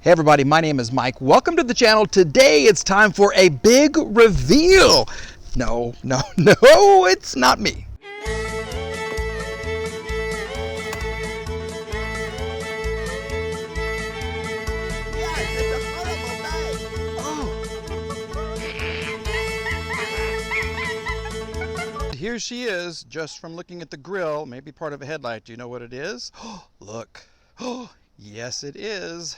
Hey everybody, my name is Mike. Welcome to the channel. Today it's time for a big reveal. No, it's not me. Here she is, just from looking at the grill, maybe part of a headlight. Do you know what it is? Look. Yes, it is.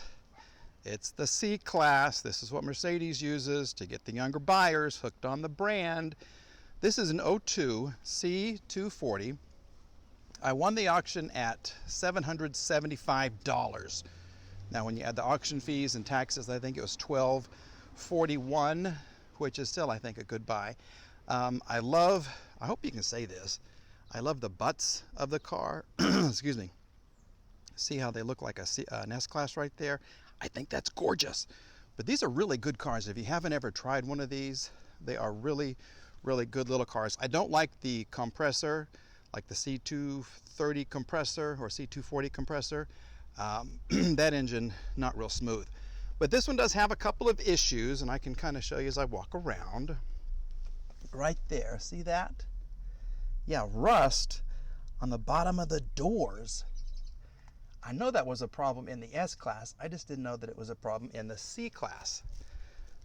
It's the C-Class. This is what Mercedes uses to get the younger buyers hooked on the brand. This is an 02 C240. I won the auction at $775. Now, when you add the auction fees and taxes, I think it was $1,241, which is still, I think, a good buy. I hope you can say this, I love the butts of the car. Excuse me. See how they look like an S-Class right there? I think that's gorgeous. But these are really good cars. If you haven't ever tried one of these, they are really, really good little cars. I don't like the compressor, like the C230 compressor or C240 compressor. That engine, not real smooth. But this one does have a couple of issues, and I can kind of show you as I walk around. Right there, see that? Yeah, rust on the bottom of the doors. I know that was a problem in the S-Class. I just didn't know that it was a problem in the C-Class.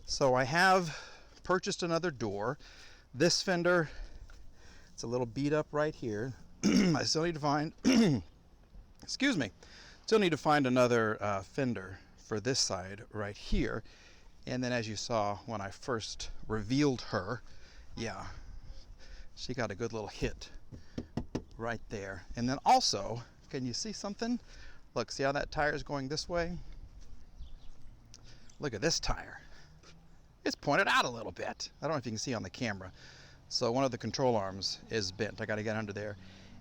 So I have purchased another door. This fender, it's a little beat up right here. I still need to find, excuse me, still need to find another fender for this side right here. And then as you saw when I first revealed her, yeah, she got a good little hit right there. And then also, can you see something? Look, see how that tire is going this way? Look at this tire. It's pointed out a little bit. I don't know if you can see on the camera. So one of the control arms is bent. I got to get under there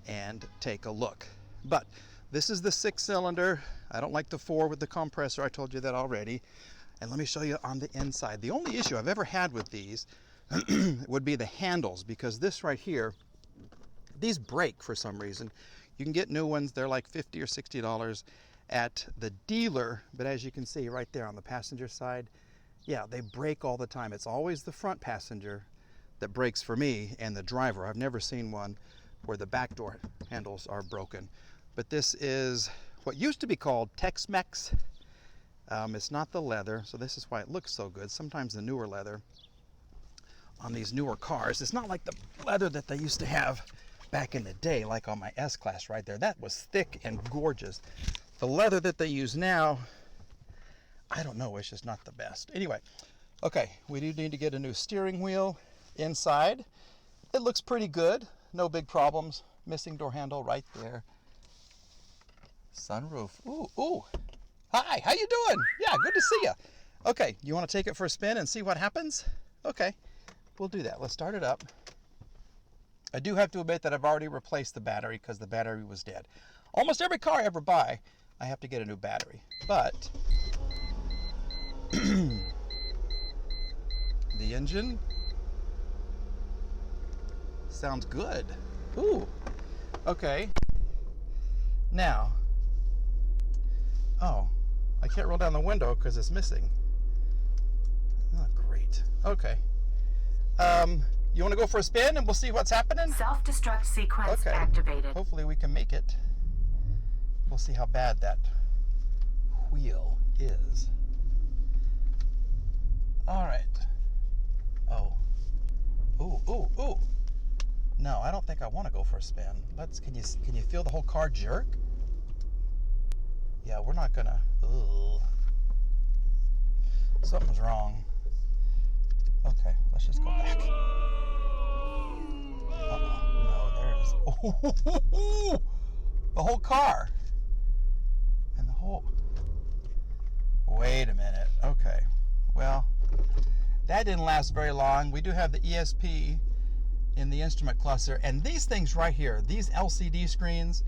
and take a look. But this is the 6-cylinder. I don't like the 4 with the compressor. I told you that already. And let me show you on the inside. The only issue I've ever had with these would be the handles, because this right here, these break for some reason. You can get new ones, they're like $50 or $60 at the dealer, but as you can see right there on the passenger side, yeah, they break all the time. It's always the front passenger that breaks for me and the driver. I've never seen one where the back door handles are broken. But this is what used to be called Tex-Mex. It's not the leather, so this is why it looks so good. Sometimes the newer leather on these newer cars, it's not like the leather that they used to have back in the day, like on my S-Class right there. That was thick and gorgeous. The leather that they use now, I don't know, it's just not the best. Anyway, okay, we do need to get a new steering wheel inside. It looks pretty good, no big problems. Missing door handle right there. Sunroof, ooh. Hi, how you doing? Yeah, good to see you. Okay, you want to take it for a spin and see what happens? Okay, we'll do that. Let's start it up. I do have to admit that I've already replaced the battery because the battery was dead. Almost every car I ever buy, I have to get a new battery. But the engine sounds good. Ooh, okay. Now, oh, I can't roll down the window because it's missing. Oh, great. Okay. You want to go for a spin and we'll see what's happening? Self-destruct sequence activated. Hopefully we can make it. We'll see how bad that wheel is. All right. Oh. Ooh. No, I don't think I want to go for a spin. Can you feel the whole car jerk? Yeah, we're not gonna. Ugh. Something's wrong. Okay, let's just go back. No, there's the whole car. And the whole. Wait a minute. Okay. Well, that didn't last very long. We do have the ESP in the instrument cluster, and these things right here, these LCD screens,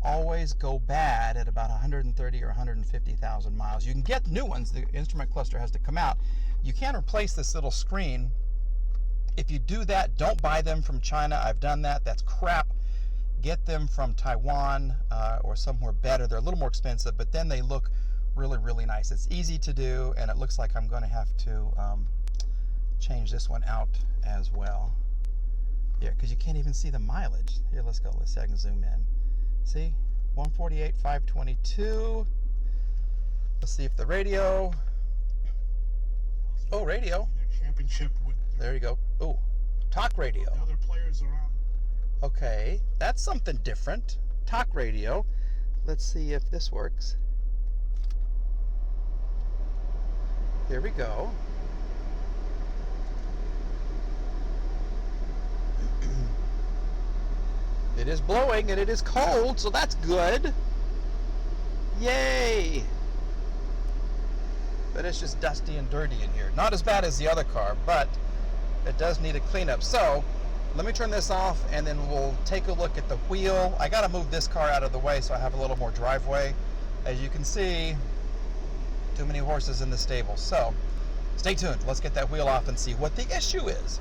always go bad at about 130 or 150,000 miles. You can get new ones. The instrument cluster has to come out. You can't replace this little screen. If you do that, don't buy them from China. I've done that. That's crap. Get them from Taiwan or somewhere better. They're a little more expensive, but then they look really, really nice. It's easy to do, and it looks like I'm going to have to change this one out as well. Yeah, because you can't even see the mileage. Here, let's go. Let's see, I can zoom in. See? 148, 522. Let's see if the radio. Oh, radio. Championship with there you go. Oh, talk radio. the other players around. Okay, that's something different. Talk radio. Let's see if this works. Here we go. It is blowing and it is cold, so that's good. Yay! But it's just dusty and dirty in here. Not as bad as the other car, but it does need a cleanup. So let me turn this off and then we'll take a look at the wheel. I gotta move this car out of the way so I have a little more driveway. As you can see, too many horses in the stable. So stay tuned. Let's get that wheel off and see what the issue is.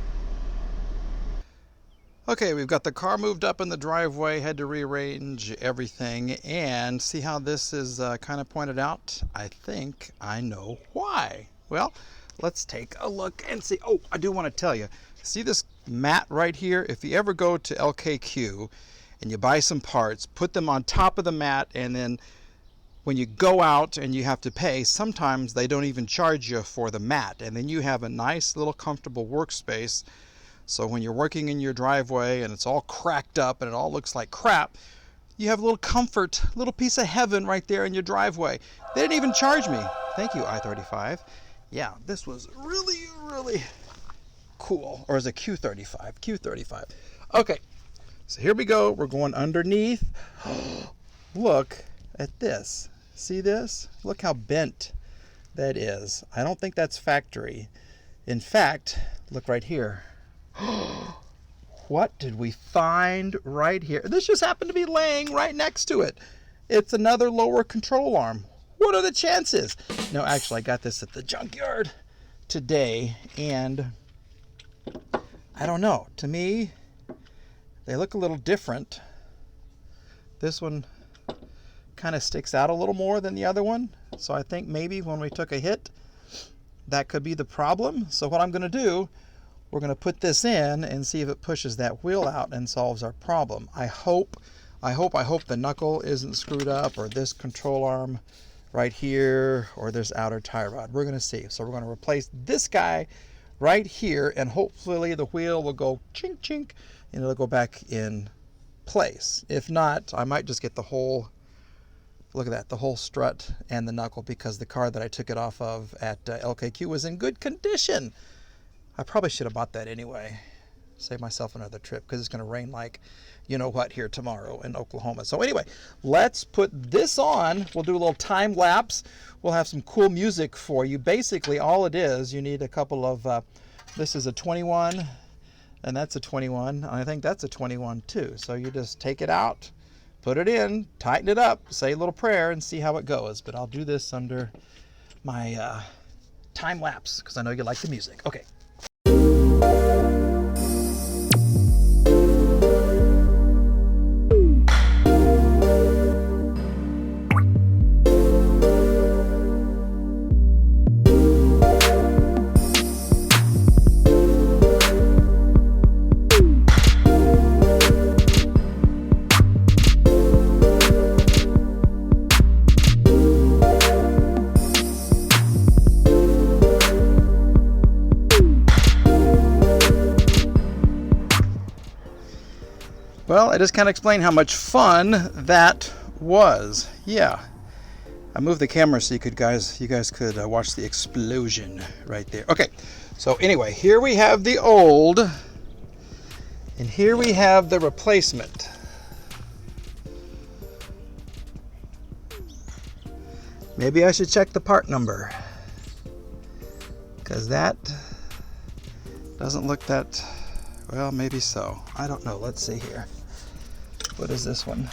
Okay, we've got the car moved up in the driveway, had to rearrange everything, and see how this is kind of pointed out? I think I know why. Well, let's take a look and see. Oh, I do want to tell you, see this mat right here? If you ever go to LKQ and you buy some parts, put them on top of the mat, and then when you go out and you have to pay, sometimes they don't even charge you for the mat, and then you have a nice little comfortable workspace. So when you're working in your driveway and it's all cracked up and it all looks like crap, you have a little comfort, a little piece of heaven right there in your driveway. They didn't even charge me. Thank you, I-35. Yeah, this was really, really cool. Or is it Q35? Q35. Okay, so here we go. We're going underneath. Look at this. See this? Look how bent that is. I don't think that's factory. In fact, look right here. What did we find right here? This just happened to be laying right next to it. It's another lower control arm. What are the chances? No, actually, I got this at the junkyard today, and I don't know. To me, they look a little different. This one kind of sticks out a little more than the other one, so I think maybe when we took a hit, that could be the problem. So what I'm going to do, we're going to put this in and see if it pushes that wheel out and solves our problem. I hope the knuckle isn't screwed up, or this control arm right here, or this outer tie rod. We're going to see. So we're going to replace this guy right here, and hopefully the wheel will go chink chink and it'll go back in place. If not, I might just get the whole, look at that, the whole strut and the knuckle, because the car that I took it off of at LKQ was in good condition. I probably should have bought that anyway. Save myself another trip, because it's going to rain like you know what here tomorrow in Oklahoma. So anyway, let's put this on. We'll do a little time lapse. We'll have some cool music for you. Basically, all it is, you need a couple of, this is a 21, and that's a 21. I think that's a 21 too. So you just take it out, put it in, tighten it up, say a little prayer, and see how it goes. But I'll do this under my time lapse, because I know you like the music. Okay. Well, I just can't explain how much fun that was. Yeah, I moved the camera so you guys could watch the explosion right there. Okay, so anyway, here we have the old, and here we have the replacement. Maybe I should check the part number, because that doesn't look that, well, maybe so. I don't know. Let's see here. What is this one?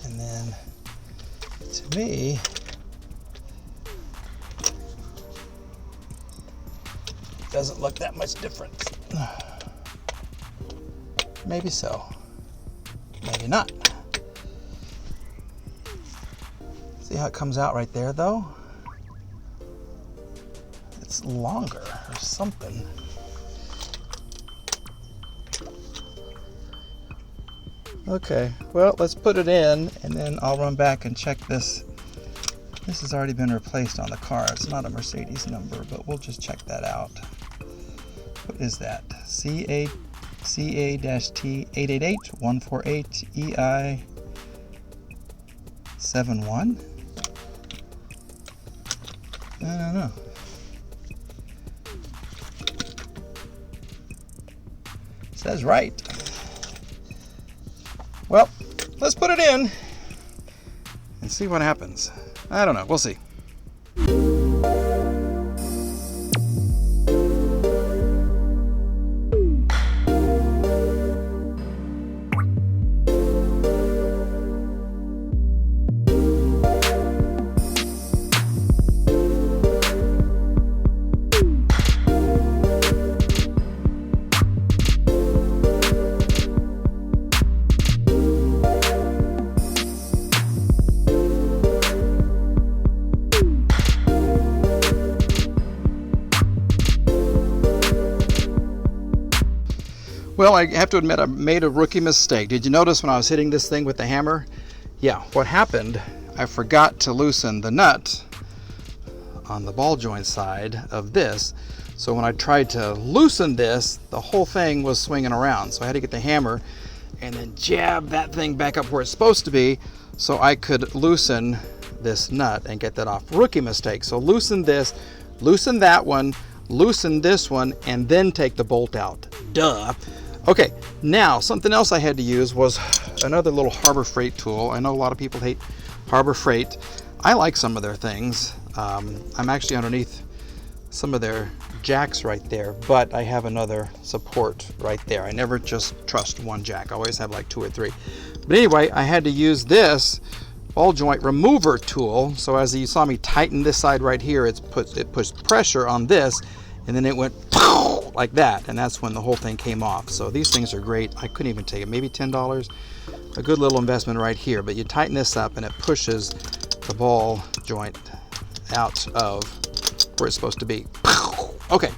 And then, to me, doesn't look that much different. Maybe so. Maybe not. See how it comes out right there, though? It's longer or something. Okay, well, let's put it in, and then I'll run back and check this. This has already been replaced on the car. It's not a Mercedes number, but we'll just check that out. What is that? CA-T-88148EI71? I don't know. Says right. Well, let's put it in and see what happens. I don't know. We'll see. Well, I have to admit I made a rookie mistake. Did you notice when I was hitting this thing with the hammer? Yeah, what happened, I forgot to loosen the nut on the ball joint side of this. So when I tried to loosen this, the whole thing was swinging around. So I had to get the hammer and then jab that thing back up where it's supposed to be so I could loosen this nut and get that off. Rookie mistake. So loosen this, loosen that one, loosen this one, and then take the bolt out. Duh. Okay, now something else I had to use was another little Harbor Freight tool. I know a lot of people hate Harbor Freight. I like some of their things. I'm actually underneath some of their jacks right there, but I have another support right there. I never just trust one jack. I always have like 2 or 3. But anyway, I had to use this ball joint remover tool. So as you saw me tighten this side right here, it pushed pressure on this, and then it went like that, and that's when the whole thing came off. So these things are great. I couldn't even take it, maybe $10. A good little investment right here. But you tighten this up and it pushes the ball joint out of where it's supposed to be. Okay,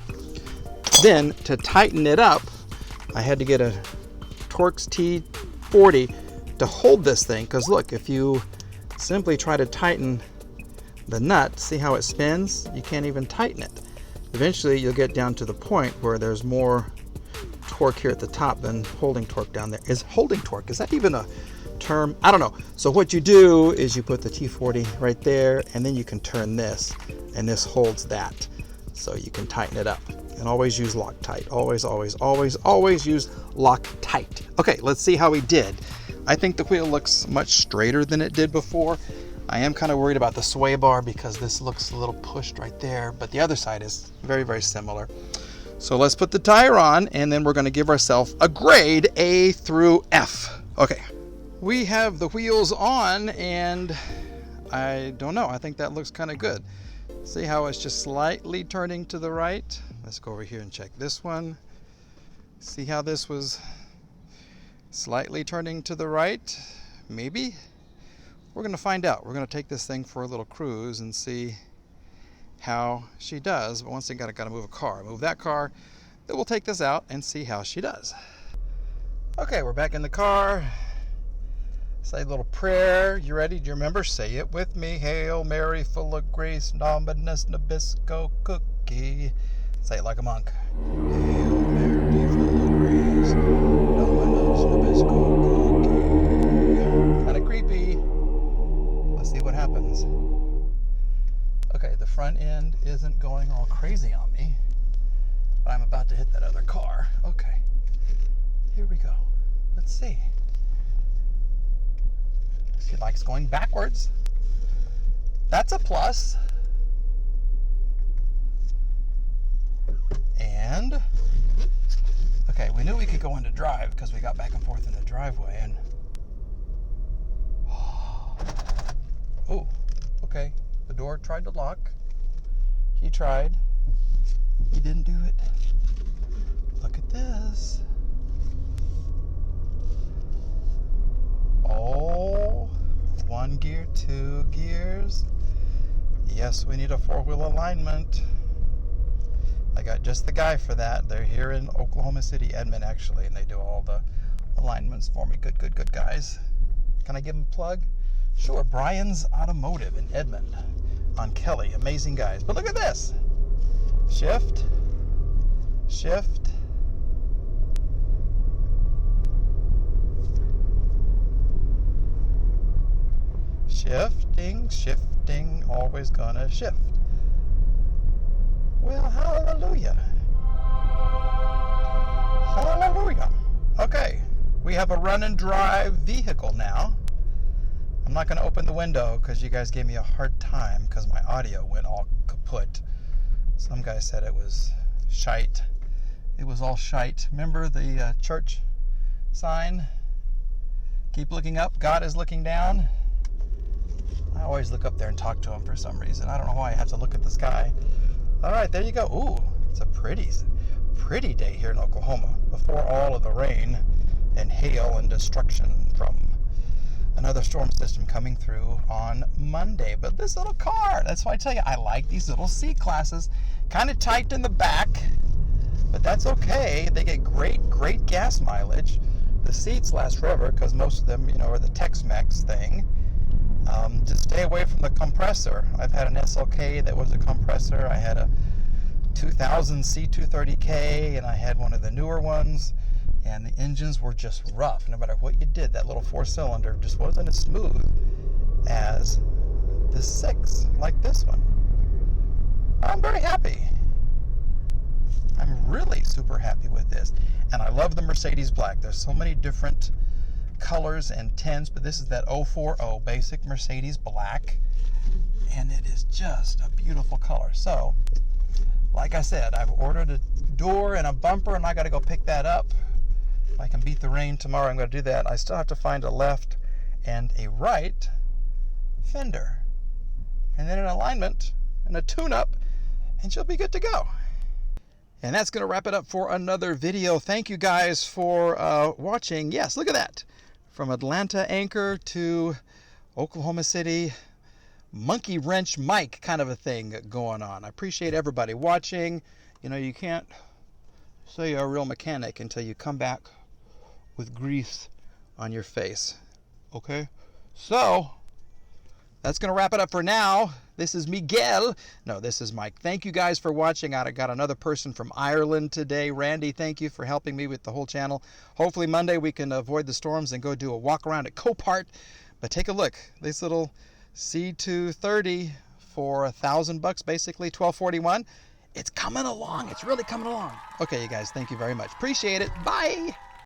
then to tighten it up, I had to get a Torx T40 to hold this thing, because look, if you simply try to tighten the nut, see how it spins? You can't even tighten it. Eventually you'll get down to the point where there's more torque here at the top than holding torque down there. Is holding torque, is that even a term? I don't know. So what you do is you put the T40 right there, and then you can turn this, and this holds that. So you can tighten it up. And always use Loctite. Always, always, always, always use Loctite. Okay, let's see how we did. I think the wheel looks much straighter than it did before. I am kind of worried about the sway bar because this looks a little pushed right there, but the other side is very, very similar. So let's put the tire on, and then we're going to give ourselves a grade A through F. Okay, we have the wheels on, and I don't know, I think that looks kind of good. See how it's just slightly turning to the right? Let's go over here and check this one. See how this was slightly turning to the right? Maybe? We're going to find out. We're going to take this thing for a little cruise and see how she does. But once again, got to move a car. Move that car. Then we'll take this out and see how she does. Okay, we're back in the car. Say a little prayer. You ready? Do you remember? Say it with me. Hail Mary, full of grace, Dominus Nabisco cookie. Say it like a monk. Hail Mary, full of grace, Dominus Nabisco cookie. Kind of creepy. Let's see what happens. Okay, the front end isn't going all crazy on me, but I'm about to hit that other car. Okay, here we go. Let's see. She likes going backwards. That's a plus. And, okay, we knew we could go into drive because we got back and forth in the driveway, and oh, okay, the door tried to lock. He tried. He didn't do it. Look at this. 2 gears. Yes, we need a 4-wheel alignment. I got just the guy for that. They're here in Oklahoma City, Edmond actually, and they do all the alignments for me. Good guys. Can I give them a plug? Sure, Brian's Automotive in Edmond on Kelly. Amazing guys. But look at this. Shift. Shift. Shifting, always gonna shift. Well, hallelujah. Hallelujah. Okay, we have a run and drive vehicle now. I'm not gonna open the window because you guys gave me a hard time because my audio went all kaput. Some guy said it was shite. It was all shite. Remember the church sign? Keep looking up, God is looking down. I always look up there and talk to him for some reason. I don't know why I have to look at the sky. All right, there you go. Ooh, it's a pretty day here in Oklahoma before all of the rain and hail and destruction from another storm system coming through on Monday. But this little car, that's why I tell you, I like these little C-classes. Kind of tight in the back, but that's okay. They get great gas mileage. The seats last forever because most of them, are the Tex-Mex thing. Just stay away from the compressor. I've had an SLK that was a compressor. I had a 2000 C230K, and I had one of the newer ones, and the engines were just rough. No matter what you did, that little 4-cylinder just wasn't as smooth as the 6, like this one. I'm very happy. I'm really super happy with this. And I love the Mercedes black. There's so many different colors and tints, but this is that 040 basic Mercedes black, and it is just a beautiful color. So like I said, I've ordered a door and a bumper, and I got to go pick that up. If I can beat the rain tomorrow, I'm going to do that. I still have to find a left and a right fender, and then an alignment and a tune-up, and she'll be good to go. And that's going to wrap it up for another video. Thank you guys for watching. Yes, look at that. From Atlanta Anchor to Oklahoma City, monkey wrench mic kind of a thing going on. I appreciate everybody watching. You can't say you're a real mechanic until you come back with grease on your face. Okay? So, that's going to wrap it up for now. This is Miguel. No, this is Mike. Thank you guys for watching. I got another person from Ireland today. Randy, thank you for helping me with the whole channel. Hopefully Monday we can avoid the storms and go do a walk around at Copart. But take a look. This little C230 for $1,000 basically, $1,241. It's coming along. It's really coming along. Okay, you guys, thank you very much. Appreciate it. Bye.